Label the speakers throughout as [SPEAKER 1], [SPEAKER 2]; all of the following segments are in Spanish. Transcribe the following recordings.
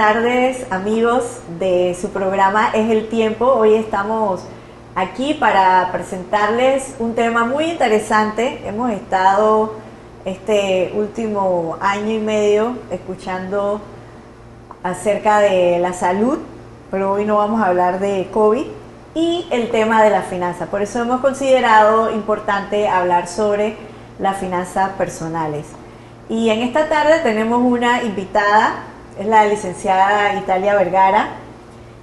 [SPEAKER 1] tardes, amigos de su programa Es el Tiempo. Hoy estamos aquí para presentarles un tema muy interesante. Hemos estado este último año y medio escuchando acerca de la salud, pero hoy no vamos a hablar de COVID y el tema de la finanza. Por eso hemos considerado importante hablar sobre las finanzas personales. Y en esta tarde tenemos una invitada, es la licenciada Italia Vergara.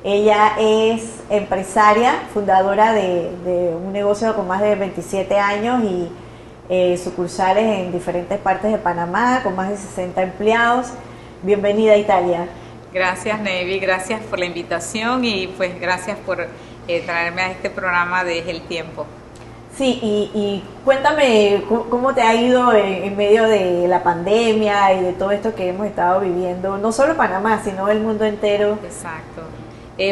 [SPEAKER 1] Ella es empresaria, fundadora de un negocio con más de 27 años y sucursales en diferentes partes de Panamá, con más de 60 empleados. Bienvenida, Italia.
[SPEAKER 2] Gracias, Navy, gracias por la invitación y pues gracias por traerme a este programa de Es el Tiempo.
[SPEAKER 1] Sí, y cuéntame cómo te ha ido en medio de la pandemia y de todo esto que hemos estado viviendo, no solo Panamá, sino el mundo entero.
[SPEAKER 2] Exacto.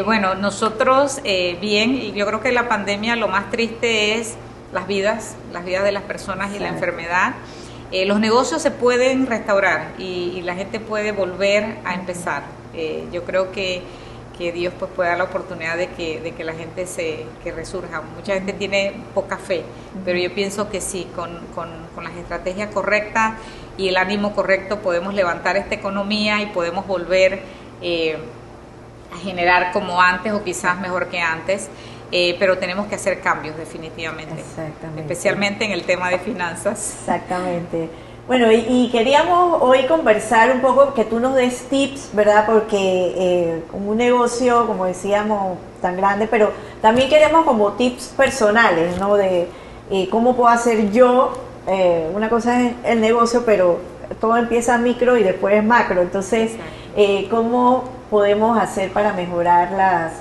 [SPEAKER 2] Bueno, nosotros bien, y yo creo que la pandemia lo más triste es las vidas de las personas y la enfermedad. Los negocios se pueden restaurar y la gente puede volver a empezar. Yo creo que Dios pues puede dar la oportunidad de que la gente que resurja. Mucha gente tiene poca fe, pero yo pienso que sí, con las estrategias correctas y el ánimo correcto podemos levantar esta economía y podemos volver a generar como antes o quizás mejor que antes, pero tenemos que hacer cambios definitivamente.
[SPEAKER 1] Exactamente.
[SPEAKER 2] Especialmente en el tema de finanzas.
[SPEAKER 1] Exactamente. Bueno, y queríamos hoy conversar un poco, que tú nos des tips, ¿verdad? Porque un negocio, como decíamos, tan grande, pero también queremos como tips personales, ¿no? De cómo puedo hacer yo, una cosa es el negocio, pero todo empieza micro y después macro. Entonces, ¿cómo podemos hacer para mejorar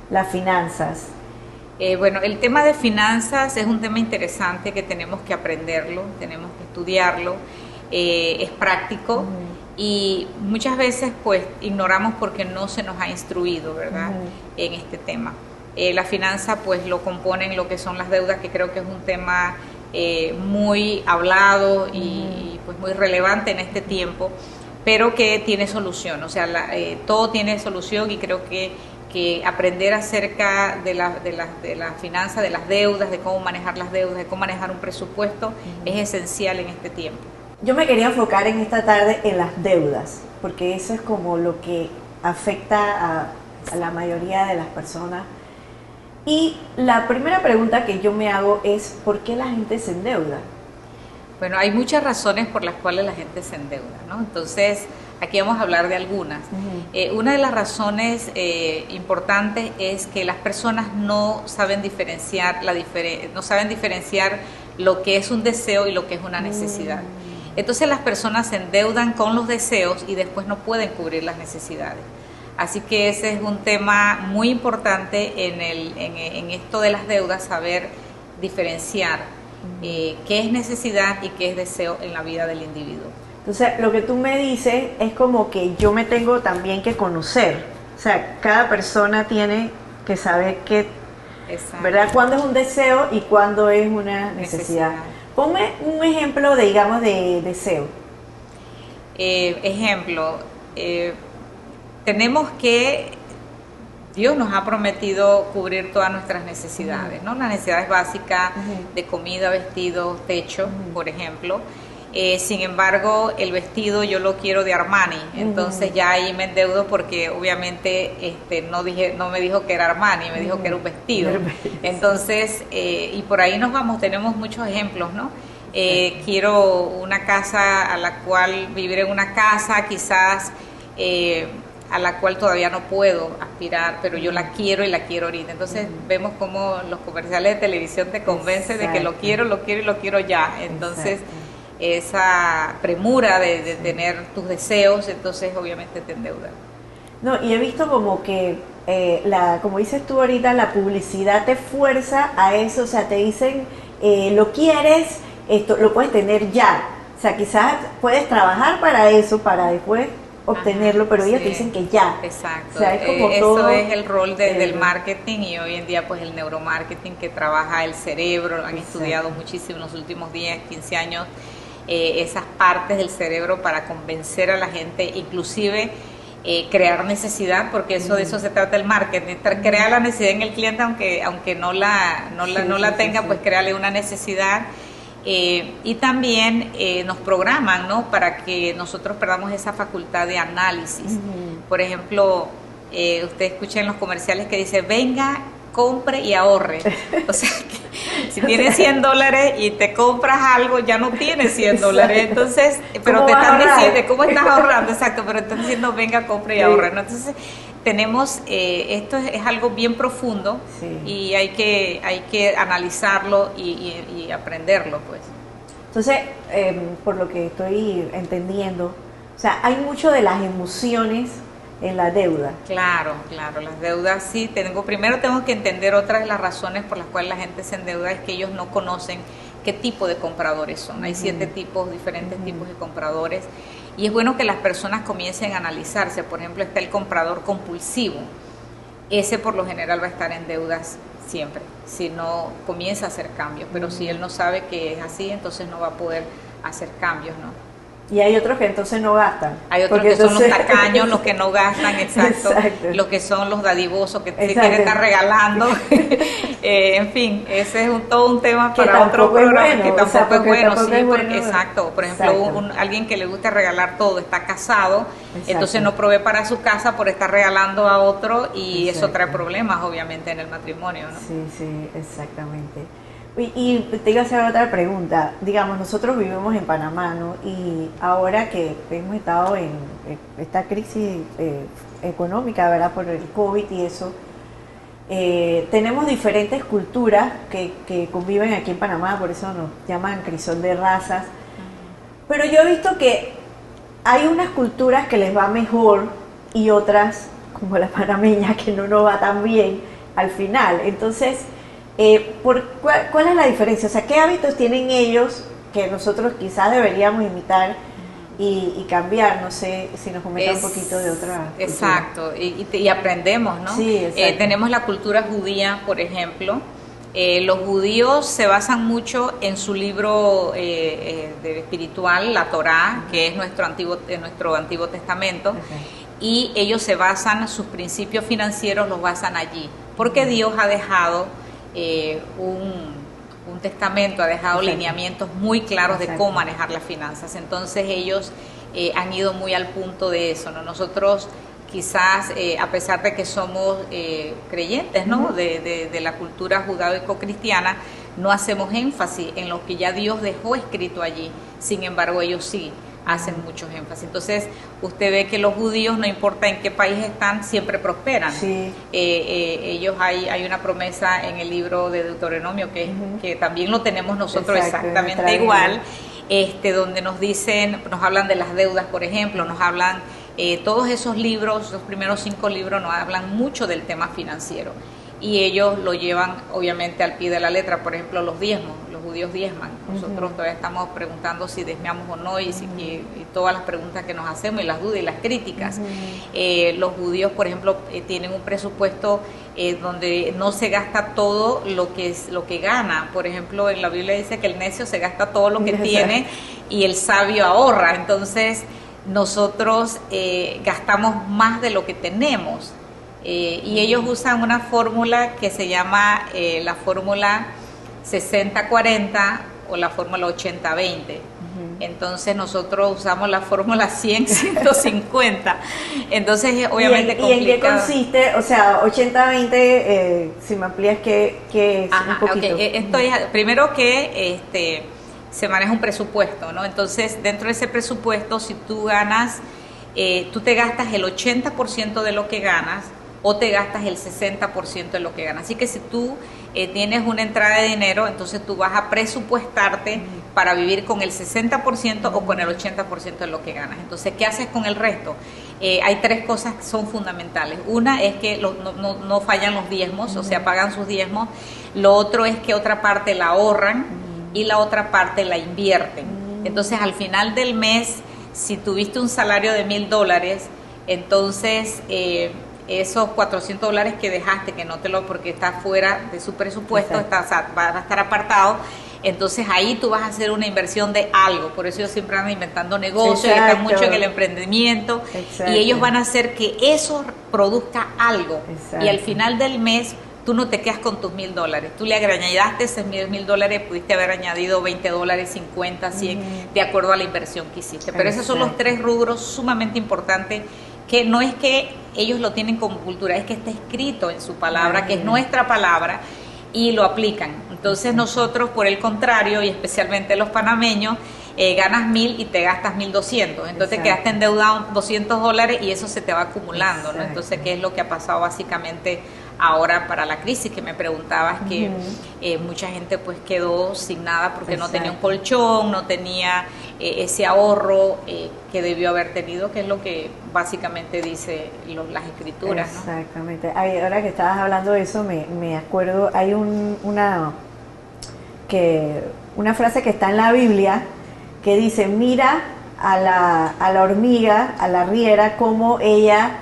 [SPEAKER 1] las finanzas?
[SPEAKER 2] Bueno, el tema de finanzas es un tema interesante que tenemos que aprenderlo, tenemos que estudiarlo, es práctico y muchas veces pues ignoramos porque no se nos ha instruido, ¿verdad? En este tema. La finanza pues lo componen lo que son las deudas, que creo que es un tema muy hablado y pues muy relevante en este tiempo, pero que tiene solución, o sea, todo tiene solución y creo que aprender acerca de la finanza, de las deudas, de cómo manejar las deudas, de cómo manejar un presupuesto, es esencial en este tiempo.
[SPEAKER 1] Yo me quería enfocar en esta tarde en las deudas, porque eso es como lo que afecta a la mayoría de las personas. Y la primera pregunta que yo me hago es, ¿por qué la gente se endeuda?
[SPEAKER 2] Bueno, hay muchas razones por las cuales la gente se endeuda, ¿no? Entonces, aquí vamos a hablar de algunas. Una de las razones importantes es que las personas no saben diferenciar lo que es un deseo y lo que es una necesidad. Entonces las personas se endeudan con los deseos y después no pueden cubrir las necesidades. Así que ese es un tema muy importante en esto de las deudas, saber diferenciar qué es necesidad y qué es deseo en la vida del individuo.
[SPEAKER 1] Entonces, lo que tú me dices es como que yo me tengo también que conocer. O sea, cada persona tiene que saber ¿verdad? Cuándo es un deseo y cuándo es una necesidad. Ponme un ejemplo de, digamos, de deseo.
[SPEAKER 2] Tenemos que, Dios nos ha prometido cubrir todas nuestras necesidades, ¿no? Las necesidades básicas de comida, vestido, techo, por ejemplo. Sin embargo, el vestido yo lo quiero de Armani, entonces ya ahí me endeudo porque obviamente no me dijo que era Armani, me dijo que era un vestido. Entonces, y por ahí nos vamos, tenemos muchos ejemplos, ¿no? Quiero una casa vivir en una casa, quizás a la cual todavía no puedo aspirar, pero yo la quiero y la quiero ahorita. Entonces vemos cómo los comerciales de televisión te convencen de que lo quiero y lo quiero ya. Entonces esa premura de tener tus deseos, entonces obviamente te endeuda.
[SPEAKER 1] No, y he visto como que, como dices tú ahorita, la publicidad te fuerza a eso, o sea, te dicen, lo quieres, esto lo puedes tener ya. O sea, quizás puedes trabajar para eso, para después obtenerlo, pero ellos te dicen que ya.
[SPEAKER 2] Exacto.
[SPEAKER 1] O sea, es como
[SPEAKER 2] eso
[SPEAKER 1] todo,
[SPEAKER 2] es el rol del marketing y hoy en día pues el neuromarketing que trabaja el cerebro, han estudiado muchísimo en los últimos 10, 15 años esas partes del cerebro para convencer a la gente, inclusive crear necesidad, porque de eso se trata el marketing, crear la necesidad en el cliente, aunque no la tenga, pues crearle una necesidad. Y también nos programan, ¿no?, para que nosotros perdamos esa facultad de análisis. Por ejemplo, usted escucha en los comerciales que dice, venga, compre y ahorre. O sea, que si tienes $100 y te compras algo, ya no tienes $100. Entonces, pero te están diciendo, ¿cómo estás ahorrando? Exacto, pero están diciendo, venga, compre y ahorre, ¿no? Entonces, tenemos, esto es algo bien profundo, y hay que analizarlo y aprenderlo, pues.
[SPEAKER 1] Entonces, por lo que estoy entendiendo, o sea, hay mucho de las emociones en la deuda.
[SPEAKER 2] Claro, las deudas sí. Primero tengo que entender otra de las razones por las cuales la gente se endeuda, es que ellos no conocen qué tipo de compradores son. Hay 7 diferentes tipos de compradores, y es bueno que las personas comiencen a analizarse. Por ejemplo, está el comprador compulsivo. Ese por lo general va a estar en deudas siempre, si no comienza a hacer cambios, pero si él no sabe que es así, entonces no va a poder hacer cambios, ¿no?
[SPEAKER 1] Y hay otros que entonces no gastan.
[SPEAKER 2] Hay otros que son los tacaños, los que no gastan, exacto. Los que son los dadivosos, que se quieren estar regalando. En fin, ese es todo un tema para otro programa, que tampoco es bueno. Exacto. Por ejemplo, alguien que le gusta regalar todo, está casado, entonces no provee para su casa por estar regalando a otro, y eso trae problemas, obviamente, en el matrimonio, ¿no?
[SPEAKER 1] Sí, exactamente. Y te iba a hacer otra pregunta. Digamos, nosotros vivimos en Panamá, ¿no? Y ahora que hemos estado en esta crisis económica, ¿verdad?, por el COVID y eso, tenemos diferentes culturas que conviven aquí en Panamá, por eso nos llaman crisol de razas. Pero yo he visto que hay unas culturas que les va mejor y otras, como la panameña, que no nos va tan bien al final. Entonces, ¿cuál es la diferencia? O sea, ¿qué hábitos tienen ellos que nosotros quizás deberíamos imitar y cambiar? No sé si nos comenta un poquito de otra cultura.
[SPEAKER 2] Exacto, y aprendemos, ¿no?
[SPEAKER 1] Sí,
[SPEAKER 2] tenemos la cultura judía, por ejemplo. Los judíos se basan mucho en su libro espiritual, la Torá, que es nuestro Antiguo Testamento, y ellos se basan, sus principios financieros los basan allí, porque Dios ha dejado un testamento, ha dejado lineamientos muy claros de cómo manejar las finanzas. Entonces ellos han ido muy al punto de eso, ¿no? Nosotros quizás, a pesar de que somos creyentes, ¿no?, de la cultura judaico-cristiana, no hacemos énfasis en lo que ya Dios dejó escrito allí. Sin embargo, ellos sí hacen mucho énfasis. Entonces, usted ve que los judíos, no importa en qué país están, siempre prosperan. Ellos, hay una promesa en el libro de Deuteronomio que también lo tenemos nosotros exactamente igual, donde nos hablan de las deudas, por ejemplo, nos hablan, todos esos libros, los primeros 5 libros nos hablan mucho del tema financiero, y ellos lo llevan obviamente al pie de la letra. Por ejemplo, los diezmos, los judíos diezman. Nosotros todavía estamos preguntando si desmeamos o no, y todas las preguntas que nos hacemos, y las dudas y las críticas. Los judíos, por ejemplo, tienen un presupuesto donde no se gasta todo lo que gana. Por ejemplo, en la Biblia dice que el necio se gasta todo lo que tiene y el sabio ahorra. Entonces, nosotros gastamos más de lo que tenemos. Y ellos usan una fórmula que se llama la fórmula 60-40 o la fórmula 80-20. Entonces nosotros usamos la fórmula 100-150. Entonces obviamente
[SPEAKER 1] complicado. ¿Y en qué consiste? O sea, 80-20, si me amplías, ¿qué es? Un poquito.
[SPEAKER 2] Esto es, primero que se maneja un presupuesto, ¿no? Entonces, dentro de ese presupuesto, si tú ganas, tú te gastas el 80% de lo que ganas, o te gastas el 60% de lo que ganas. Así que si tú tienes una entrada de dinero, entonces tú vas a presupuestarte para vivir con el 60% o con el 80% de lo que ganas. Entonces, ¿qué haces con el resto? Hay 3 cosas que son fundamentales. Una es que no fallan los diezmos, o sea, pagan sus diezmos. Lo otro es que otra parte la ahorran y la otra parte la invierten. Entonces, al final del mes, si tuviste un salario de $1,000, entonces esos $400 que dejaste, que no porque está fuera de su presupuesto, va a estar apartado, Entonces ahí tú vas a hacer una inversión de algo. Por eso ellos siempre andan inventando negocios,
[SPEAKER 1] Exacto.
[SPEAKER 2] están mucho en el emprendimiento.
[SPEAKER 1] Exacto.
[SPEAKER 2] Y ellos van a hacer que eso produzca algo.
[SPEAKER 1] Exacto.
[SPEAKER 2] Y al final del mes tú no te quedas con tus $1,000. Tú le añadiste esos $1,000, pudiste haber añadido $20, 50, 100, de acuerdo a la inversión que hiciste. Pero esos son los 3 rubros sumamente importantes, que no es que ellos lo tienen como cultura, es que está escrito en su palabra, que es nuestra palabra, y lo aplican. Entonces nosotros, por el contrario, y especialmente los panameños, ganas 1,000 y te gastas 1,200. Entonces te quedaste endeudado $200 y eso se te va acumulando, ¿no? Entonces, ¿qué es lo que ha pasado básicamente ahora para la crisis? Que me preguntabas, que mucha gente pues quedó sin nada porque no tenía un colchón, no tenía ese ahorro que debió haber tenido, que es lo que básicamente dice las escrituras, ¿no?
[SPEAKER 1] Exactamente. Ay, ahora que estabas hablando de eso, me acuerdo, hay una frase que está en la Biblia que dice: mira a la hormiga, a la riera, como ella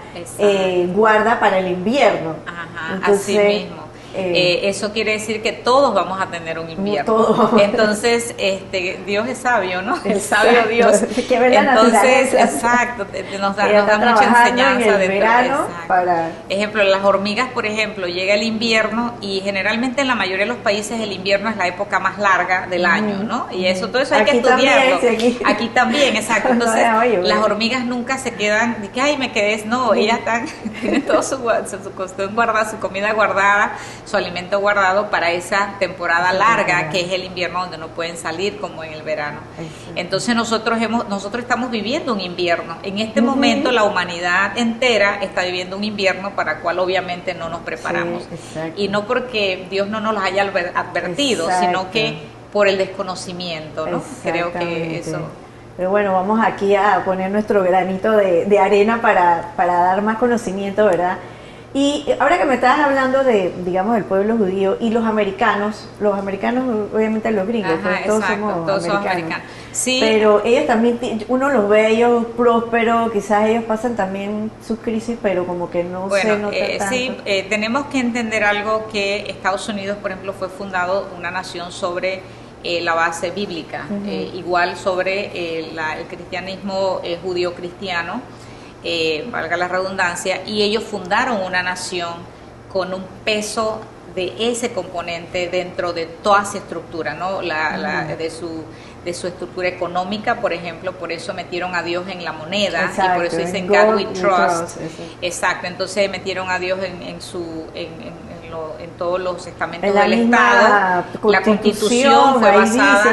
[SPEAKER 1] guarda para el invierno.
[SPEAKER 2] Ajá,
[SPEAKER 1] entonces,
[SPEAKER 2] así mismo. Eso quiere decir que todos vamos a tener un invierno. Entonces, Dios es sabio, ¿no? El sabio Dios.
[SPEAKER 1] Que ver la
[SPEAKER 2] Entonces,
[SPEAKER 1] naturaleza.
[SPEAKER 2] exacto, nos da mucha enseñanza
[SPEAKER 1] en el verano para...
[SPEAKER 2] Ejemplo, las hormigas, por ejemplo, llega el invierno y generalmente en la mayoría de los países el invierno es la época más larga del año, ¿no? Y todo eso hay que estudiarlo.
[SPEAKER 1] También, sí,
[SPEAKER 2] aquí también, exacto. Entonces, las hormigas nunca se quedan de que, ay, me quedé. No, ellas tienen todo su cuestión guardada, su comida guardada, su alimento guardado para esa temporada larga, que es el invierno, donde no pueden salir como en el verano. Entonces nosotros estamos viviendo un invierno. En este momento la humanidad entera está viviendo un invierno para el cual obviamente no nos preparamos. Y no porque Dios no nos lo haya advertido, sino que por el desconocimiento, ¿no? Creo que eso...
[SPEAKER 1] Pero bueno, vamos aquí a poner nuestro granito de arena para dar más conocimiento, ¿verdad? Y ahora que me estabas hablando de, digamos, del pueblo judío y los americanos obviamente los gringos, pues todos somos americanos.
[SPEAKER 2] Sí.
[SPEAKER 1] Pero ellos también, uno los ve ellos prósperos, quizás ellos pasan también sus crisis, pero como que no se nota tanto.
[SPEAKER 2] Sí, tenemos que entender algo, que Estados Unidos, por ejemplo, fue fundado una nación sobre la base bíblica, igual sobre el cristianismo judío-cristiano, valga la redundancia, y ellos fundaron una nación con un peso de ese componente dentro de toda esa estructura, ¿no? De su estructura económica, por ejemplo, por eso metieron a Dios en la moneda. Exacto, y por eso dicen God we trust. Exacto, entonces metieron a Dios en todos los estamentos del Estado. La Constitución fue basada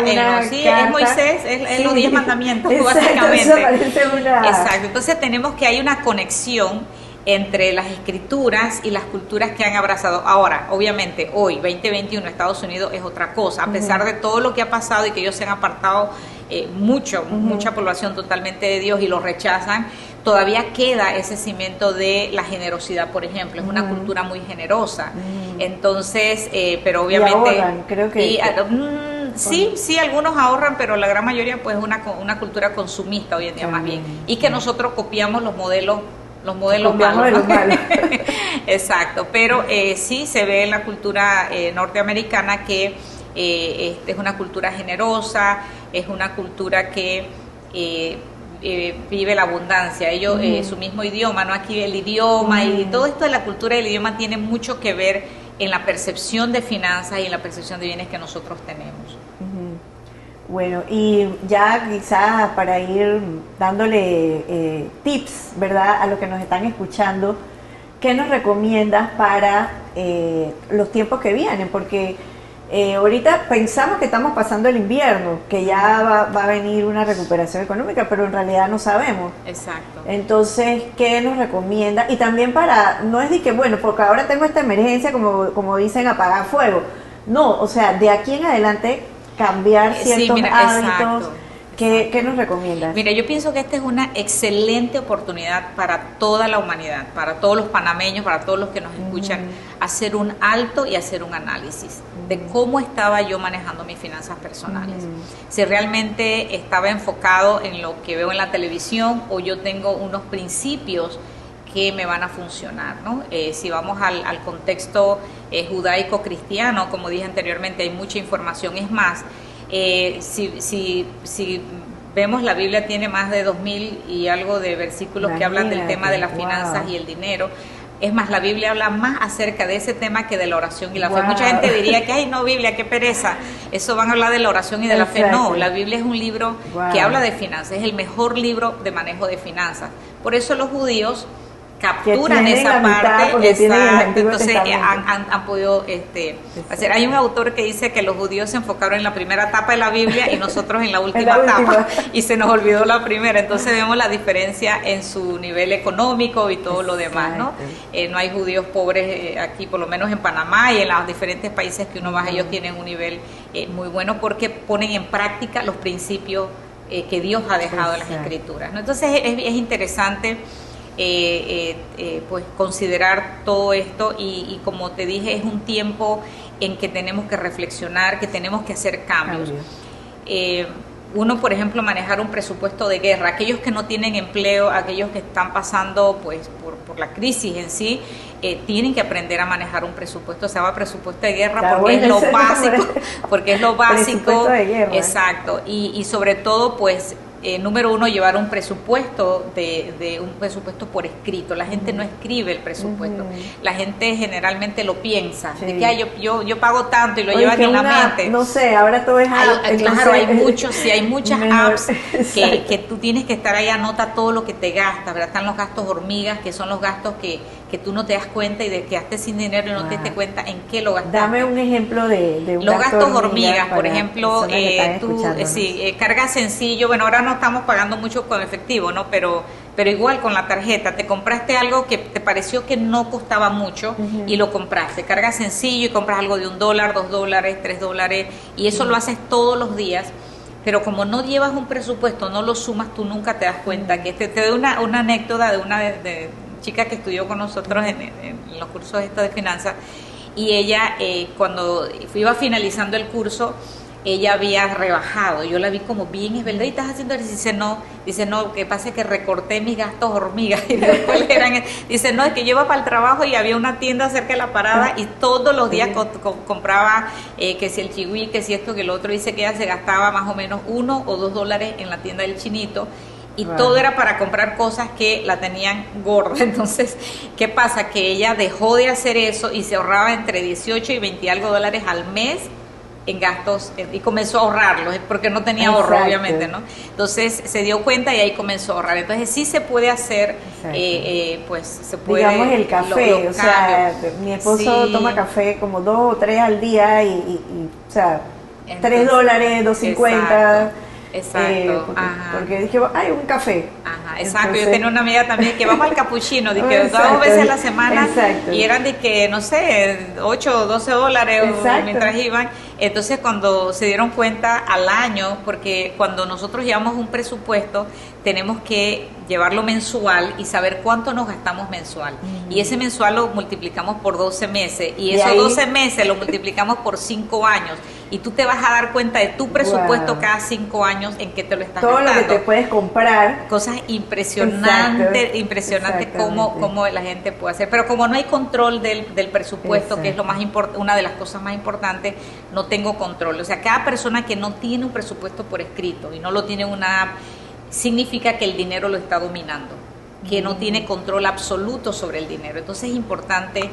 [SPEAKER 2] es Moisés, es los 10 mandamientos, básicamente. Exacto, entonces tenemos que hay una conexión entre las escrituras y las culturas que han abrazado. Ahora, obviamente, hoy, 2021, Estados Unidos es otra cosa, a pesar de todo lo que ha pasado y que ellos se han apartado mucha población totalmente de Dios y lo rechazan, todavía queda ese cimiento de la generosidad, por ejemplo. Es una cultura muy generosa. Entonces, pero obviamente...
[SPEAKER 1] Y ahorran, creo que...
[SPEAKER 2] Sí, algunos ahorran, pero la gran mayoría pues es una cultura consumista hoy en día más bien. Y que nosotros copiamos los modelos malos. Exacto, pero sí se ve en la cultura norteamericana que es una cultura generosa, es una cultura que vive la abundancia. Ellos, su mismo idioma, ¿no? Aquí el idioma y todo esto de la cultura del idioma tiene mucho que ver en la percepción de finanzas y en la percepción de bienes que nosotros tenemos.
[SPEAKER 1] Bueno, y ya quizás para ir dándole tips, ¿verdad?, a los que nos están escuchando, ¿qué nos recomiendas para los tiempos que vienen? Porque ahorita pensamos que estamos pasando el invierno, que ya va a venir una recuperación económica, pero en realidad no sabemos.
[SPEAKER 2] Exacto.
[SPEAKER 1] Entonces, ¿qué nos recomienda? Y también no es de que, bueno, porque ahora tengo esta emergencia, como dicen, apagar fuego. No, o sea, de aquí en adelante cambiar ciertos hábitos. ¿Qué nos recomiendas?
[SPEAKER 2] Mira, yo pienso que esta es una excelente oportunidad para toda la humanidad, para todos los panameños, para todos los que nos escuchan, hacer un alto y hacer un análisis de cómo estaba yo manejando mis finanzas personales. Si realmente estaba enfocado en lo que veo en la televisión o yo tengo unos principios que me van a funcionar, ¿no? Si vamos al contexto judaico-cristiano, como dije anteriormente, hay mucha información. Es más, si vemos, la Biblia tiene más de 2000 y algo de versículos que hablan del tema de las finanzas y el dinero. Es más, la Biblia habla más acerca de ese tema que de la oración y la fe. Mucha gente diría que, ay, no, Biblia, qué pereza. Eso van a hablar de la oración y de la fe. No, la Biblia es un libro que habla de finanzas. Es el mejor libro de manejo de finanzas. Por eso los judíos capturan esa parte, exacto. Entonces han podido hacer. Hay un autor que dice que los judíos se enfocaron en la primera etapa de la Biblia y nosotros en la última etapa, y se nos olvidó la primera. Entonces vemos la diferencia en su nivel económico y todo lo demás, ¿no? No hay judíos pobres aquí, por lo menos en Panamá y en los diferentes países que uno va, ellos tienen un nivel muy bueno porque ponen en práctica los principios que Dios ha dejado en las Escrituras, ¿no? Entonces es interesante pues considerar todo esto y como te dije, es un tiempo en que tenemos que reflexionar, que tenemos que hacer cambios. Uno, por ejemplo, manejar un presupuesto de guerra, aquellos que no tienen empleo, aquellos que están pasando pues por la crisis en sí, tienen que aprender a manejar un presupuesto. Se llama presupuesto de guerra porque es lo básico, porque es lo básico, exacto, y sobre todo pues número uno, llevar un presupuesto de un presupuesto por escrito. La gente no escribe el presupuesto. La gente generalmente lo piensa, de que yo pago tanto y lo llevan en la mente.
[SPEAKER 1] No sé, ahora todo es
[SPEAKER 2] claro, hay muchas apps que tú tienes que estar ahí, anota todo lo que te gastas, ¿verdad? Están los gastos hormigas, que son los gastos que tú no te das cuenta y de que gastes sin dinero y no te das cuenta en qué lo gastas.
[SPEAKER 1] Dame un ejemplo de un
[SPEAKER 2] los gastos hormigas, por ejemplo, tú carga sencillo. Bueno, ahora no estamos pagando mucho con efectivo, ¿no? Pero igual con la tarjeta, te compraste algo que te pareció que no costaba mucho y lo compraste. Carga sencillo y compras algo de $1, $2, $3 y eso lo haces todos los días. Pero como no llevas un presupuesto, no lo sumas, tú nunca te das cuenta. Que te doy una anécdota de una de chica que estudió con nosotros en los cursos estos de finanzas, y ella cuando iba finalizando el curso, ella había rebajado. Yo la vi como bien, es verdad, y estás haciendo eso. Dice no, que pasa es que recorté mis gastos hormigas. Y después dice, no, es que yo iba para el trabajo y había una tienda cerca de la parada y todos los días compraba que si el chihui, que si esto, que lo otro. Dice que ella se gastaba más o menos $1 o $2 en la tienda del chinito. Y todo era para comprar cosas que la tenían gorda. Entonces, ¿qué pasa? Que ella dejó de hacer eso y se ahorraba entre 18 y 20 y algo dólares al mes en gastos, y comenzó a ahorrarlos, porque no tenía ahorro, obviamente, ¿no? Entonces se dio cuenta y ahí comenzó a ahorrar. Entonces sí se puede hacer, pues se puede...
[SPEAKER 1] Digamos el café, mi esposo toma café como 2 o 3 al día y o sea, entonces, $3, $2.50...
[SPEAKER 2] Exacto.
[SPEAKER 1] Porque dije, hay un café.
[SPEAKER 2] Ajá, exacto. Entonces, yo tenía una amiga también que vamos al capuchino, dije 2 veces a la semana, y eran de que, no sé, $8 o $12 mientras iban. Entonces, cuando se dieron cuenta al año, porque cuando nosotros llevamos un presupuesto, tenemos que llevarlo mensual y saber cuánto nos gastamos mensual. Y ese mensual lo multiplicamos por 12 meses, y esos 12 meses lo multiplicamos por 5 años. Y tú te vas a dar cuenta de tu presupuesto cada 5 años en que te lo estás gastando.
[SPEAKER 1] Todo lo que te puedes comprar.
[SPEAKER 2] Cosas impresionantes cómo la gente puede hacer. Pero como no hay control del presupuesto, que es lo más una de las cosas más importantes, no tengo control. O sea, cada persona que no tiene un presupuesto por escrito y no lo tiene en una app, significa que el dinero lo está dominando, que no tiene control absoluto sobre el dinero. Entonces es importante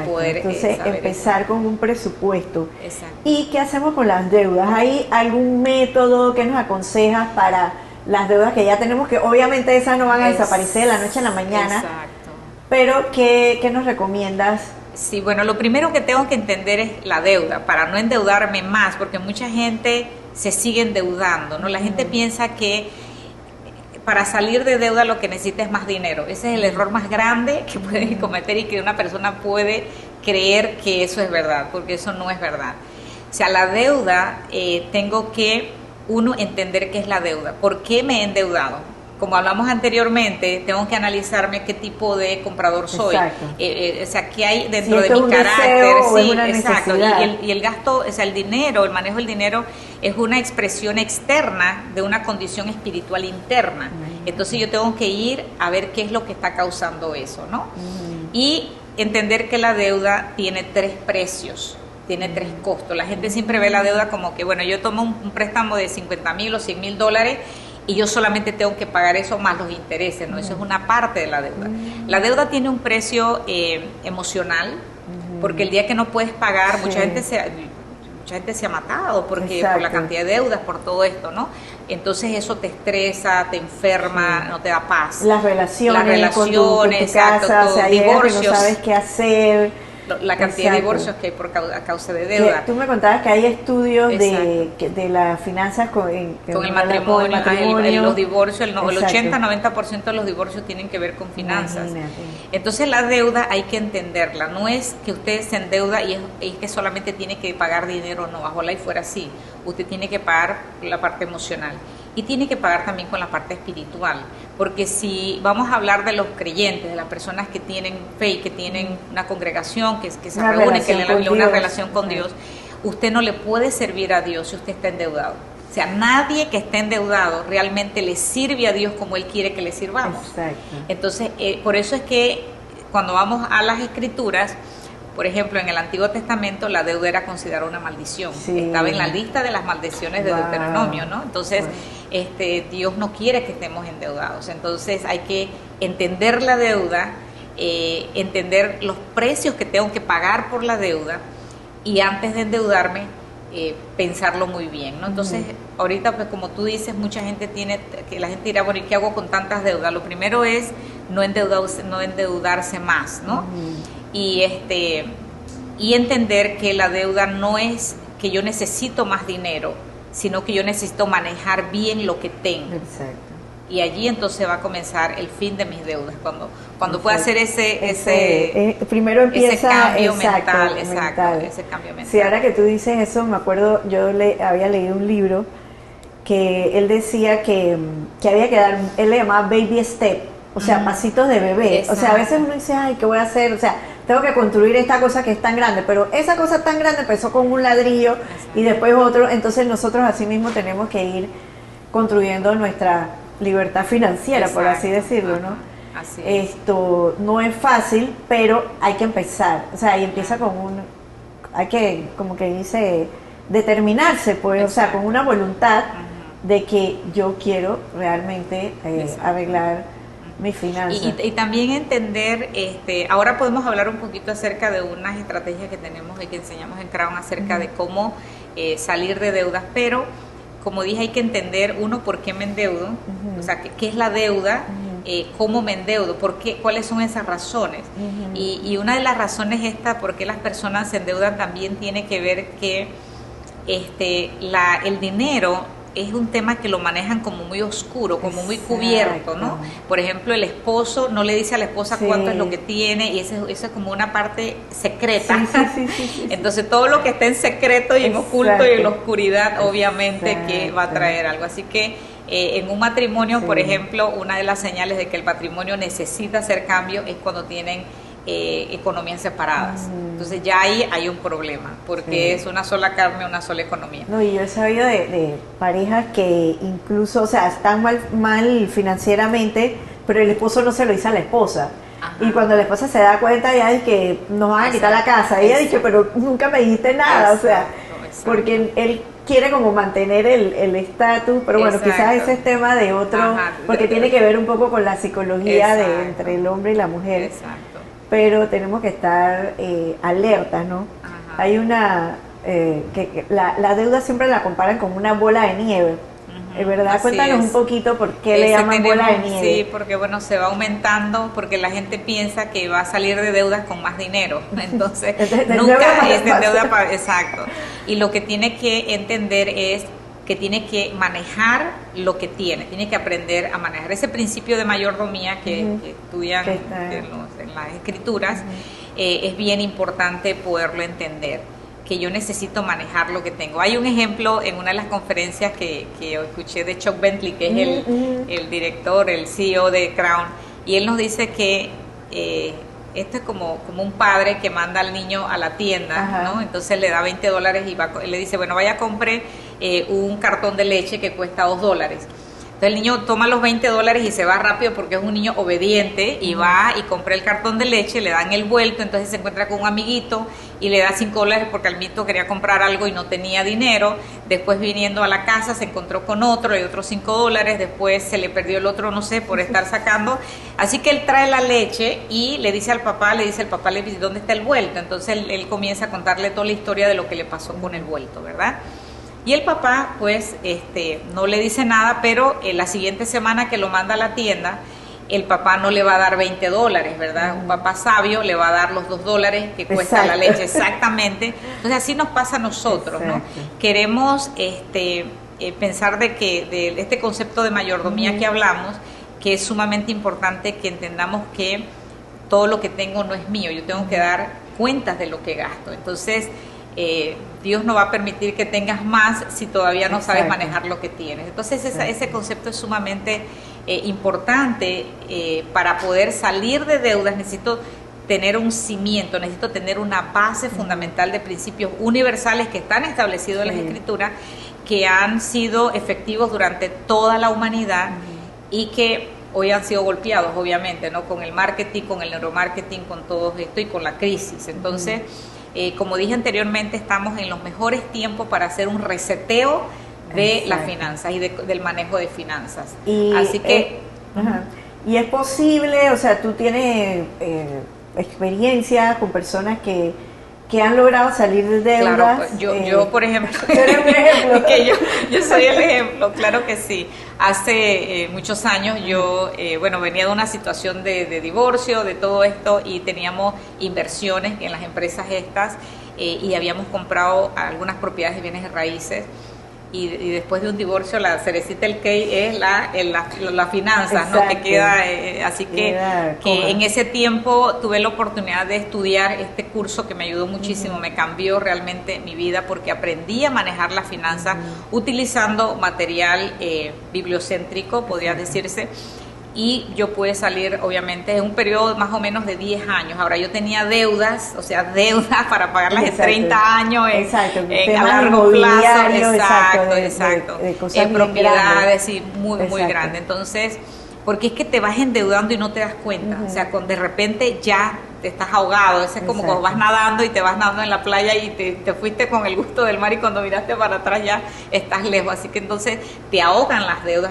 [SPEAKER 2] poder
[SPEAKER 1] empezar con un presupuesto.
[SPEAKER 2] Exacto.
[SPEAKER 1] ¿Y qué hacemos con las deudas? ¿Hay algún método que nos aconsejas para las deudas que ya tenemos, que obviamente esas no van a desaparecer de la noche a la mañana?
[SPEAKER 2] Exacto.
[SPEAKER 1] Pero ¿qué nos recomiendas?
[SPEAKER 2] Sí, bueno, lo primero que tengo que entender es la deuda, para no endeudarme más, porque mucha gente se sigue endeudando, ¿no? La gente piensa que para salir de deuda lo que necesita es más dinero. Ese es el error más grande que pueden cometer y que una persona puede creer que eso es verdad, porque eso no es verdad. O sea, la deuda, tengo que, entender qué es la deuda. ¿Por qué me he endeudado? como hablamos anteriormente, tengo que analizarme qué tipo de comprador soy. O sea, qué hay dentro de mi carácter. Sí, exacto. Y el gasto, o sea, el dinero, el manejo del dinero es una expresión externa de una condición espiritual interna. Entonces yo tengo que ir a ver qué es lo que está causando eso, ¿no? Y entender que la deuda tiene 3 precios. Tiene 3 costos. La gente siempre ve la deuda como que, bueno, yo tomo un préstamo de $50,000 o $100,000 y yo solamente tengo que pagar eso más los intereses, ¿no? Eso es una parte de la deuda. La deuda tiene un precio emocional, porque el día que no puedes pagar, mucha gente se ha matado porque por la cantidad de deudas, por todo esto, ¿no? Entonces eso te estresa, te enferma, no te da paz.
[SPEAKER 1] Las relaciones con tu casa, o sea, divorcios, que no sabes qué hacer.
[SPEAKER 2] La cantidad de divorcios que hay a causa de deuda.
[SPEAKER 1] Tú me contabas que hay estudios de las finanzas con el matrimonio.
[SPEAKER 2] Los divorcios, el 80-90% de los divorcios tienen que ver con finanzas. Imagínate. Entonces la deuda hay que entenderla. No es que usted se endeuda y es que solamente tiene que pagar dinero, no, ojalá y fuera así. Usted tiene que pagar la parte emocional. Y tiene que pagar también con la parte espiritual, porque si vamos a hablar de los creyentes, de las personas que tienen fe y que tienen una congregación, que se reúne, que le una relación con Dios, usted no le puede servir a Dios si usted está endeudado. O sea, nadie que esté endeudado realmente le sirve a Dios como Él quiere que le sirvamos. Exacto. Entonces, por eso es que cuando vamos a las Escrituras, por ejemplo, en el Antiguo Testamento la deuda era considerada una maldición. Estaba en la lista de las maldiciones de Deuteronomio, ¿no? Entonces, Dios no quiere que estemos endeudados. Entonces, hay que entender la deuda, entender los precios que tengo que pagar por la deuda y antes de endeudarme, pensarlo muy bien, ¿no? Entonces, ahorita, pues como tú dices, mucha gente la gente dirá, bueno, ¿y qué hago con tantas deudas? Lo primero es no endeudarse más, ¿no? Y entender que la deuda no es que yo necesito más dinero, sino que yo necesito manejar bien lo que tengo. Exacto. Y allí entonces va a comenzar el fin de mis deudas, cuando pueda hacer
[SPEAKER 1] primero empieza
[SPEAKER 2] ese cambio mental. Ese cambio mental.
[SPEAKER 1] Sí, ahora que tú dices eso, me acuerdo, yo había leído un libro que él decía que había que dar, él le llamaba baby step, o sea, pasitos de bebé. Exacto. O sea, a veces uno dice, ay, ¿qué voy a hacer? O sea, tengo que construir esta cosa que es tan grande, pero esa cosa tan grande empezó con un ladrillo. Exacto. Y después otro, entonces nosotros así mismo tenemos que ir construyendo nuestra libertad financiera. Exacto. Por así decirlo, ¿no?
[SPEAKER 2] Así es.
[SPEAKER 1] Esto no es fácil, pero hay que empezar, o sea, y empieza con hay que, como que dice, determinarse, pues. Exacto. O sea, con una voluntad de que yo quiero realmente arreglar mis finanzas.
[SPEAKER 2] Y también entender, ahora podemos hablar un poquito acerca de unas estrategias que tenemos y que enseñamos en Crown acerca de cómo salir de deudas, pero como dije, hay que entender, uno, por qué me endeudo, o sea, qué es la deuda, cómo me endeudo, cuáles son esas razones. Y una de las razones por qué las personas se endeudan también tiene que ver que el dinero es un tema que lo manejan como muy oscuro, como muy cubierto, ¿no? Por ejemplo, el esposo no le dice a la esposa cuánto es lo que tiene, y eso es como una parte secreta. Sí. Entonces, todo lo que está en secreto y en oculto y en la oscuridad, obviamente que va a traer algo. Así que en un matrimonio, por ejemplo, una de las señales de que el matrimonio necesita hacer cambios es cuando tienen economías separadas. Entonces ya ahí hay un problema, porque es una sola carne, una sola economía.
[SPEAKER 1] No, y yo he sabido de parejas que incluso, o sea, están mal financieramente, pero el esposo no se lo dice a la esposa. Ajá. Y cuando la esposa se da cuenta ya es que nos van a quitar la casa, ella dice, pero nunca me dijiste nada. Exacto. O sea, porque él quiere como mantener el estatus, pero bueno, quizás ese es tema de otro, porque tiene que ver un poco con la psicología entre el hombre y la mujer. Exacto. Pero tenemos que estar alertas, ¿no? Ajá. Hay que la deuda siempre la comparan con una bola de nieve, ¿verdad? Así Cuéntanos un poquito por qué le llaman bola de nieve.
[SPEAKER 2] Sí, porque bueno, se va aumentando, porque la gente piensa que va a salir de deudas con más dinero, entonces nunca es de deuda, exacto. Y lo que tiene que entender es que tiene que manejar lo que tiene que aprender a manejar ese principio de mayordomía que estudian en las escrituras. Es bien importante poderlo entender, que yo necesito manejar lo que tengo. Hay un ejemplo en una de las conferencias que escuché de Chuck Bentley, que es el director, el CEO de Crown, y él nos dice que esto es como un padre que manda al niño a la tienda, ¿no? Entonces le da $20 y le dice, bueno, vaya, compre un cartón de leche que cuesta $2. Entonces el niño toma los $20 y se va rápido porque es un niño obediente y va y compra el cartón de leche, le dan el vuelto, entonces se encuentra con un amiguito y le da $5 porque el amiguito quería comprar algo y no tenía dinero. Después, viniendo a la casa, se encontró con otro, le dio otros $5, después se le perdió el otro, no sé, por estar sacando. Así que él trae la leche y le dice el papá, ¿dónde está el vuelto? Entonces él comienza a contarle toda la historia de lo que le pasó con el vuelto, ¿verdad? Y el papá, pues, no le dice nada, pero la siguiente semana que lo manda a la tienda, el papá no le va a dar $20, ¿verdad? Un papá sabio le va a dar los $2 que cuesta la leche, exactamente. Entonces así nos pasa a nosotros, ¿no? Queremos pensar de este concepto de mayordomía que hablamos, que es sumamente importante que entendamos que todo lo que tengo no es mío, yo tengo que dar cuentas de lo que gasto. Entonces, Dios no va a permitir que tengas más si todavía no sabes manejar lo que tienes. Entonces ese concepto es sumamente importante. Para poder salir de deudas necesito tener un cimiento, necesito tener una base fundamental de principios universales que están establecidos en las Escrituras, que han sido efectivos durante toda la humanidad y que hoy han sido golpeados, obviamente, ¿no? Con el marketing, con el neuromarketing, con todo esto y con la crisis. Entonces, como dije anteriormente, estamos en los mejores tiempos para hacer un reseteo de las finanzas y del manejo de finanzas. Así que...
[SPEAKER 1] Y es posible, o sea, tú tienes experiencia con personas que han logrado salir de deudas.
[SPEAKER 2] Claro, pues yo por ejemplo, que yo soy el ejemplo, claro que sí. Hace muchos años yo, venía de una situación de divorcio, de todo esto, y teníamos inversiones en las empresas estas, y habíamos comprado algunas propiedades de bienes raíces. Y después de un divorcio, la cerecita del cake es las finanzas, ¿no? Que queda, así que en ese tiempo tuve la oportunidad de estudiar este curso que me ayudó muchísimo, me cambió realmente mi vida porque aprendí a manejar las finanzas utilizando material bibliocéntrico, podría decirse. Y yo pude salir, obviamente, en un periodo más o menos de 10 años. Ahora, yo tenía deudas, o sea, deudas para pagarlas en 30 años, a largo plazo. Exacto. En propiedades, y muy grande. Entonces, porque es que te vas endeudando y no te das cuenta. O sea, de repente ya te estás ahogado. Eso es como cuando vas nadando y te vas nadando en la playa y te fuiste con el gusto del mar, y cuando miraste para atrás ya estás lejos. Así que entonces te ahogan las deudas,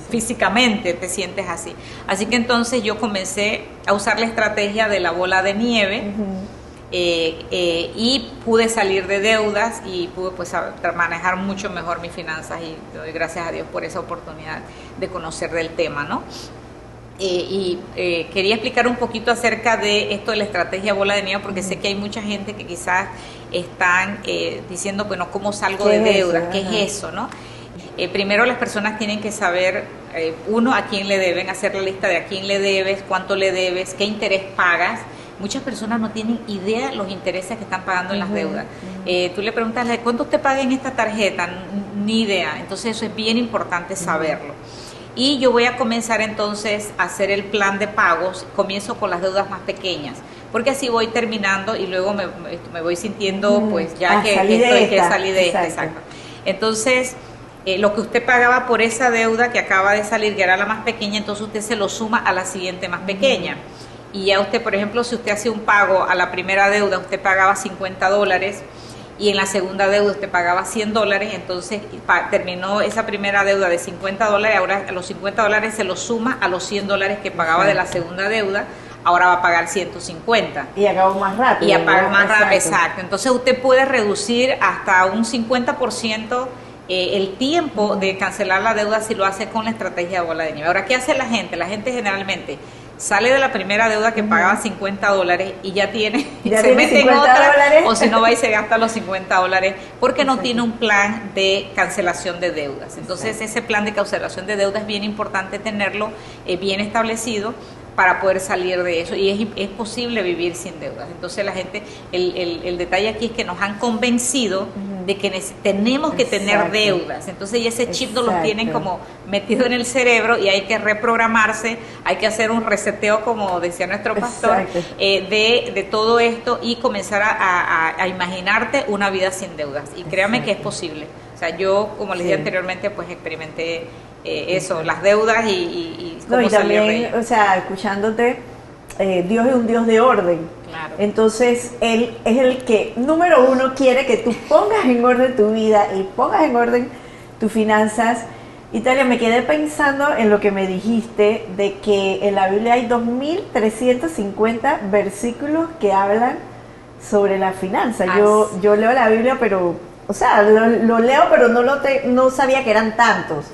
[SPEAKER 2] físicamente te sientes así. Así que entonces yo comencé a usar la estrategia de la bola de nieve. Y pude salir de deudas y pude manejar mucho mejor mis finanzas, y doy gracias a Dios por esa oportunidad de conocer del tema, ¿no? Quería explicar un poquito acerca de esto de la estrategia bola de nieve, porque sé que hay mucha gente que quizás están diciendo, bueno, ¿cómo salgo de deudas? ¿Qué es eso, no? Primero, las personas tienen que saber, uno, a quién le deben, hacer la lista de a quién le debes, cuánto le debes, qué interés pagas. Muchas personas no tienen idea de los intereses que están pagando en las deudas. Tú le preguntas, ¿cuánto usted paga en esta tarjeta? Ni idea. Entonces eso es bien importante saberlo. Y yo voy a comenzar entonces a hacer el plan de pagos. Comienzo con las deudas más pequeñas, porque así voy terminando y luego me voy sintiendo pues ya que salí de esta. Exacto. Entonces, lo que usted pagaba por esa deuda que acaba de salir, que era la más pequeña, entonces usted se lo suma a la siguiente más pequeña. Y ya usted, por ejemplo, si usted hacía un pago a la primera deuda, usted pagaba $50, y en la segunda deuda usted pagaba $100, entonces terminó esa primera deuda de $50, ahora a los $50 se los suma a los $100 que pagaba de la segunda deuda, ahora va a pagar 150.
[SPEAKER 1] Y acabó más rápido.
[SPEAKER 2] Y apaga más rápido, exacto. Entonces usted puede reducir hasta un 50% el tiempo de cancelar la deuda si lo hace con la estrategia de bola de nieve. Ahora, ¿qué hace la gente? La gente generalmente sale de la primera deuda que pagaba $50 y ya se mete en otra, o si no va y se gasta los $50 porque no tiene un plan de cancelación de deudas. Entonces ese plan de cancelación de deudas es bien importante tenerlo bien establecido, para poder salir de eso, y es posible vivir sin deudas. Entonces la gente, el detalle aquí es que nos han convencido de que tenemos que tener deudas, entonces ya ese chip nos lo tienen como metido en el cerebro y hay que reprogramarse, hay que hacer un reseteo, como decía nuestro pastor, de todo esto y comenzar a imaginarte una vida sin deudas, y créanme que es posible. O sea, yo, como les dije anteriormente, pues experimenté eso, las deudas y cómo salir
[SPEAKER 1] también,
[SPEAKER 2] de ello.
[SPEAKER 1] o sea, escuchándote, Dios es un Dios de orden.
[SPEAKER 2] Claro.
[SPEAKER 1] Entonces, Él es el que, número uno, quiere que tú pongas en orden tu vida y pongas en orden tus finanzas. Italia, me quedé pensando en lo que me dijiste de que en la Biblia hay 2350 versículos que hablan sobre la finanza. Yo leo la Biblia, pero, o sea, lo leo, pero no sabía que eran tantos.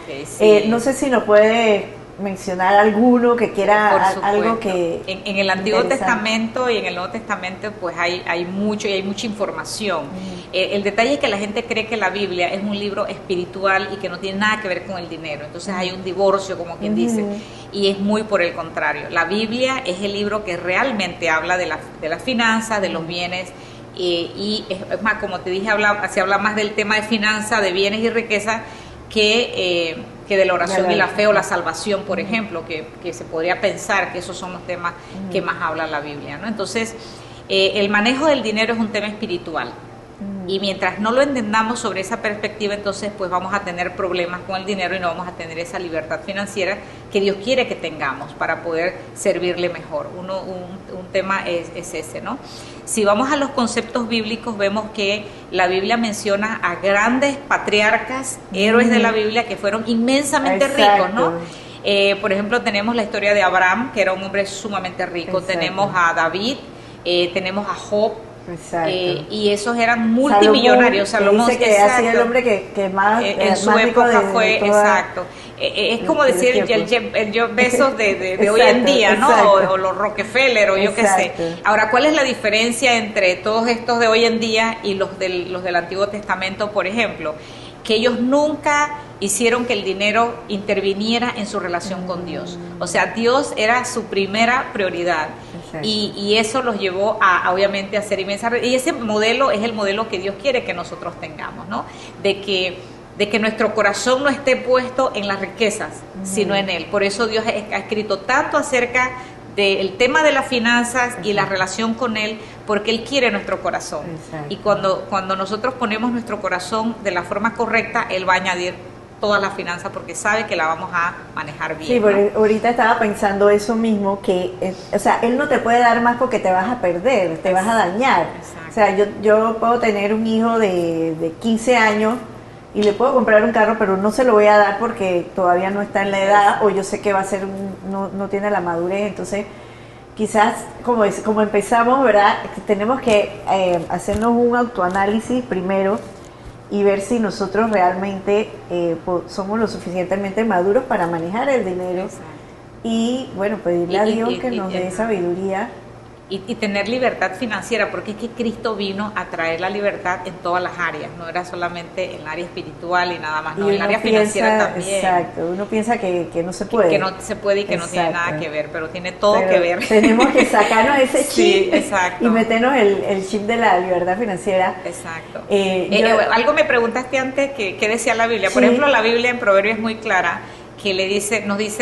[SPEAKER 2] Okay, sí.
[SPEAKER 1] No sé si nos puede mencionar alguno que quiera, algo que...
[SPEAKER 2] En el Antiguo Testamento y en el Nuevo Testamento pues hay mucho y hay mucha información. El detalle es que la gente cree que la Biblia es un libro espiritual y que no tiene nada que ver con el dinero. Entonces hay un divorcio, como quien dice, y es muy por el contrario. La Biblia es el libro que realmente habla de las finanzas, de los bienes, y es más, como te dije, se habla más del tema de finanzas, de bienes y riqueza, que de la oración y la fe o la salvación, por ejemplo, que se podría pensar que esos son los temas que más habla la Biblia, ¿no? Entonces, el manejo del dinero es un tema espiritual, y mientras no lo entendamos sobre esa perspectiva, entonces pues vamos a tener problemas con el dinero y no vamos a tener esa libertad financiera que Dios quiere que tengamos para poder servirle mejor. Un tema es ese, ¿no? Si vamos a los conceptos bíblicos, vemos que la Biblia menciona a grandes patriarcas, héroes de la Biblia, que fueron inmensamente ricos, ¿no? Por ejemplo, tenemos la historia de Abraham, que era un hombre sumamente rico. Tenemos a David, tenemos a Job. Y esos eran multimillonarios.
[SPEAKER 1] Salomón, dice que ha sido el hombre que más
[SPEAKER 2] en su
[SPEAKER 1] más
[SPEAKER 2] época fue exacto. Es como decir el Jeff Bezos de hoy en día, ¿no? O los Rockefeller, o yo qué sé. Ahora, ¿cuál es la diferencia entre todos estos de hoy en día y los del Antiguo Testamento, por ejemplo? Que ellos nunca hicieron que el dinero interviniera en su relación con Dios. O sea, Dios era su primera prioridad. Y eso los llevó obviamente a ser inmensa. Y ese modelo es el modelo que Dios quiere que nosotros tengamos, ¿no? De que nuestro corazón no esté puesto en las riquezas, sino en Él. Por eso Dios ha escrito tanto acerca del tema de las finanzas y la relación con Él, porque Él quiere nuestro corazón. Y cuando nosotros ponemos nuestro corazón de la forma correcta, Él va a añadir todas las finanzas porque sabe que la vamos a manejar bien.
[SPEAKER 1] Sí, porque ahorita estaba pensando eso mismo, que, o sea, Él no te puede dar más porque te vas a perder, te vas a dañar. O sea, yo puedo tener un hijo de 15 años y le puedo comprar un carro, pero no se lo voy a dar porque todavía no está en la edad, o yo sé que va a ser no tiene la madurez. Entonces quizás como empezamos, ¿verdad? Tenemos que hacernos un autoanálisis primero y ver si nosotros realmente somos lo suficientemente maduros para manejar el dinero. Y bueno, pedirle a Dios que nos dé sabiduría.
[SPEAKER 2] Y tener libertad financiera, porque es que Cristo vino a traer la libertad en todas las áreas, no era solamente en el área espiritual y nada más, no, en el área financiera también.
[SPEAKER 1] Exacto, uno piensa que no se puede.
[SPEAKER 2] Que no se puede y que no tiene nada que ver, pero tiene todo que ver.
[SPEAKER 1] Tenemos que sacarnos ese chip
[SPEAKER 2] y
[SPEAKER 1] meternos el chip de la libertad financiera.
[SPEAKER 2] Exacto. Algo me preguntaste antes, ¿qué decía la Biblia? Por ejemplo, la Biblia en Proverbios es muy clara, que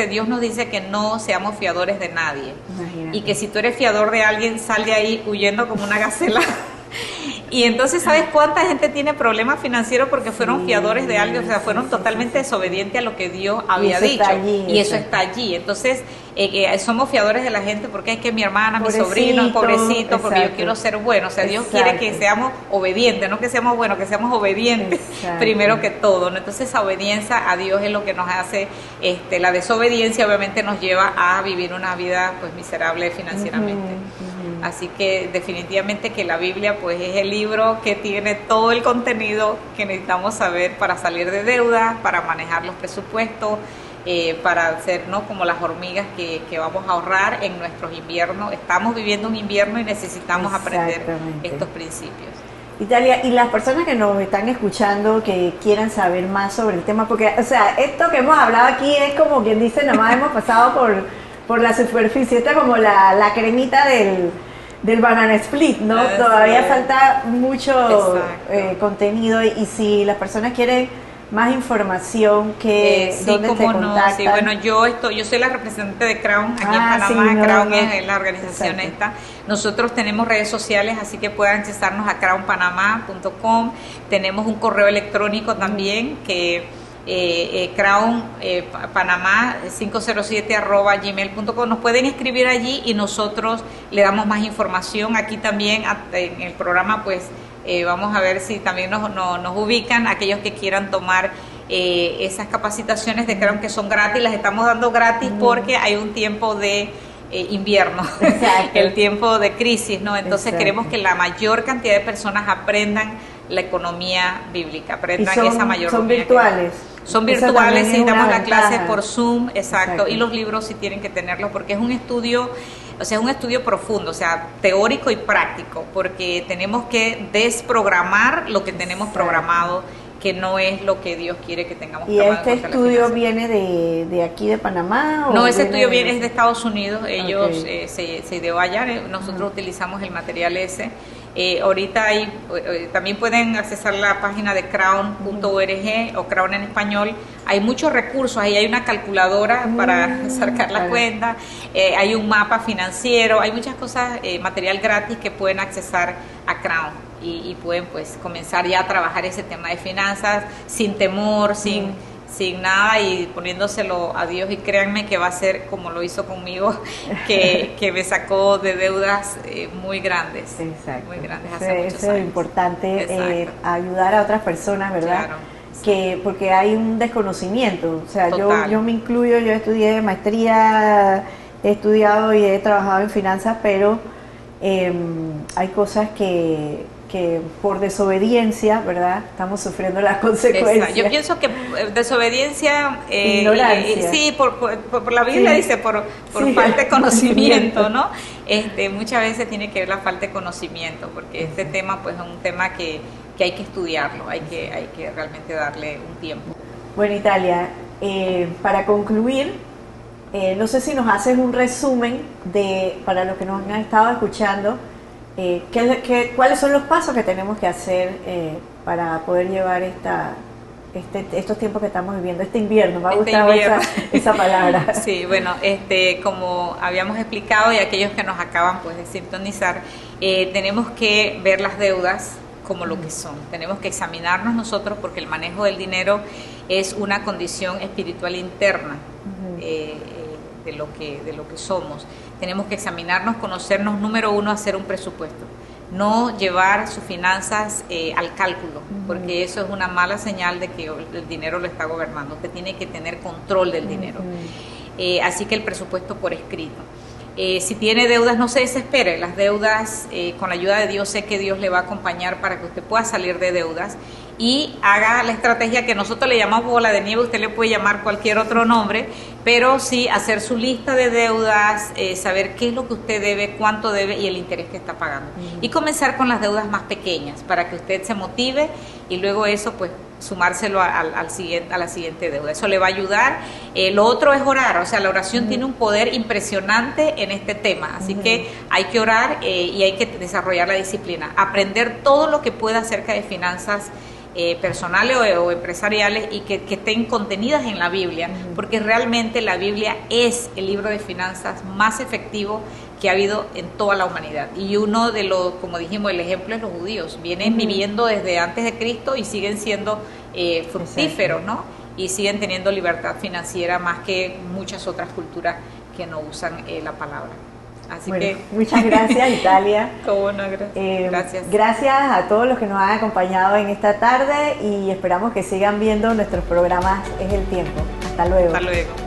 [SPEAKER 2] Dios nos dice que no seamos fiadores de nadie. Imagínate. Y que si tú eres fiador de alguien, sal de ahí huyendo como una gacela. Y entonces, ¿sabes cuánta gente tiene problemas financieros porque fueron fiadores de alguien? O sea, fueron totalmente desobedientes a lo que Dios había dicho. Y eso está allí. Entonces, somos fiadores de la gente porque es que mi hermana, mi sobrino, pobrecito, porque yo quiero ser bueno. O sea, Dios quiere que seamos obedientes, no que seamos buenos, que seamos obedientes primero que todo, ¿no? Entonces, esa obediencia a Dios es lo que nos hace, la desobediencia obviamente nos lleva a vivir una vida pues miserable financieramente. Así que definitivamente que la Biblia pues es el libro que tiene todo el contenido que necesitamos saber para salir de deuda, para manejar los presupuestos, para ser no como las hormigas que vamos a ahorrar en nuestros inviernos. Estamos viviendo un invierno y necesitamos aprender estos principios.
[SPEAKER 1] Italia, y las personas que nos están escuchando que quieran saber más sobre el tema, porque, o sea, esto que hemos hablado aquí es como quien dice, nada más hemos pasado por la superficie. Esta es como la cremita del banana split, ¿no? Todavía falta mucho contenido, y si las personas quieren más información, que
[SPEAKER 2] sí,
[SPEAKER 1] ¿dónde te contactan?
[SPEAKER 2] Sí, bueno, yo soy la representante de Crown aquí en Panamá.
[SPEAKER 1] Sí,
[SPEAKER 2] Crown es la organización esta. Nosotros tenemos redes sociales, así que pueden accesarnos a crownpanamá.com. Tenemos un correo electrónico también que crownpanamá 507@gmail.com. Nos pueden escribir allí y nosotros le damos más información. Aquí también en el programa pues vamos a ver si también nos ubican aquellos que quieran tomar esas capacitaciones de Crown, que son gratis. Las estamos dando gratis porque hay un tiempo de invierno, el tiempo de crisis, ¿no? Entonces queremos que la mayor cantidad de personas aprendan la economía bíblica, aprendan esa mayor.
[SPEAKER 1] ¿Son virtuales?
[SPEAKER 2] Son virtuales, sí, damos la clase por Zoom, exacto, y los libros sí tienen que tenerlos porque es un estudio, o sea, es un estudio profundo, o sea, teórico y práctico, porque tenemos que desprogramar lo que tenemos programado, que no es lo que Dios quiere que tengamos.
[SPEAKER 1] ¿Y este estudio viene de aquí de Panamá?
[SPEAKER 2] No, ese estudio es de Estados Unidos. Ellos se ideó allá. Nosotros utilizamos el material ese. Ahorita también pueden accesar la página de crown.org o Crown en español. Hay muchos recursos, ahí hay una calculadora para sacar la cuenta, hay un mapa financiero, hay muchas cosas, material gratis que pueden accesar a Crown y pueden pues comenzar ya a trabajar ese tema de finanzas sin temor, sin nada, y poniéndoselo a Dios, y créanme que va a ser como lo hizo conmigo, que me sacó de deudas muy grandes.
[SPEAKER 1] Exacto.
[SPEAKER 2] Muy grandes hace muchos
[SPEAKER 1] eso
[SPEAKER 2] años.
[SPEAKER 1] Es importante, ayudar a otras personas, ¿verdad?
[SPEAKER 2] Claro.
[SPEAKER 1] Porque hay un desconocimiento, o sea, yo me incluyo, yo estudié maestría, he estudiado y he trabajado en finanzas, pero hay cosas que por desobediencia, ¿verdad? Estamos sufriendo las consecuencias.
[SPEAKER 2] Exacto. Yo pienso que desobediencia,
[SPEAKER 1] ignorancia.
[SPEAKER 2] Sí, por la Biblia dice por falta de conocimiento, ¿no? Muchas veces tiene que ver la falta de conocimiento, porque este tema pues es un tema que hay que estudiarlo, hay que realmente darle un tiempo.
[SPEAKER 1] Bueno, Italia, para concluir, no sé si nos haces un resumen para los que nos han estado escuchando, ¿cuáles son los pasos que tenemos que hacer para poder llevar estos tiempos que estamos viviendo, este invierno? Me ha gustado esa palabra.
[SPEAKER 2] Sí, bueno, como habíamos explicado, y aquellos que nos acaban pues de sintonizar, tenemos que ver las deudas como lo que son. Tenemos que examinarnos nosotros, porque el manejo del dinero es una condición espiritual interna de lo que somos. Tenemos que examinarnos, conocernos. Número uno, hacer un presupuesto. No llevar sus finanzas al cálculo, porque eso es una mala señal de que el dinero lo está gobernando. Usted tiene que tener control del dinero. Así que el presupuesto por escrito. Si tiene deudas, no se desespere. Las deudas, con la ayuda de Dios, sé que Dios le va a acompañar para que usted pueda salir de deudas, y haga la estrategia que nosotros le llamamos bola de nieve. Usted le puede llamar cualquier otro nombre, pero sí hacer su lista de deudas, saber qué es lo que usted debe, cuánto debe y el interés que está pagando. Y comenzar con las deudas más pequeñas para que usted se motive, y luego eso pues sumárselo a la siguiente deuda. Eso le va a ayudar. Lo otro es orar, o sea, la oración tiene un poder impresionante en este tema, así que hay que orar y hay que desarrollar la disciplina, aprender todo lo que pueda acerca de finanzas personales o empresariales, y que estén contenidas en la Biblia, porque realmente la Biblia es el libro de finanzas más efectivo que ha habido en toda la humanidad. Y uno de los, como dijimos, el ejemplo es los judíos. Vienen viviendo desde antes de Cristo y siguen siendo fructíferos, ¿no? Y siguen teniendo libertad financiera más que muchas otras culturas que no usan la palabra. Así que
[SPEAKER 1] muchas gracias, Italia.
[SPEAKER 2] Gracias.
[SPEAKER 1] Gracias a todos los que nos han acompañado en esta tarde, y esperamos que sigan viendo nuestros programas Es el Tiempo. Hasta luego.
[SPEAKER 2] Hasta luego.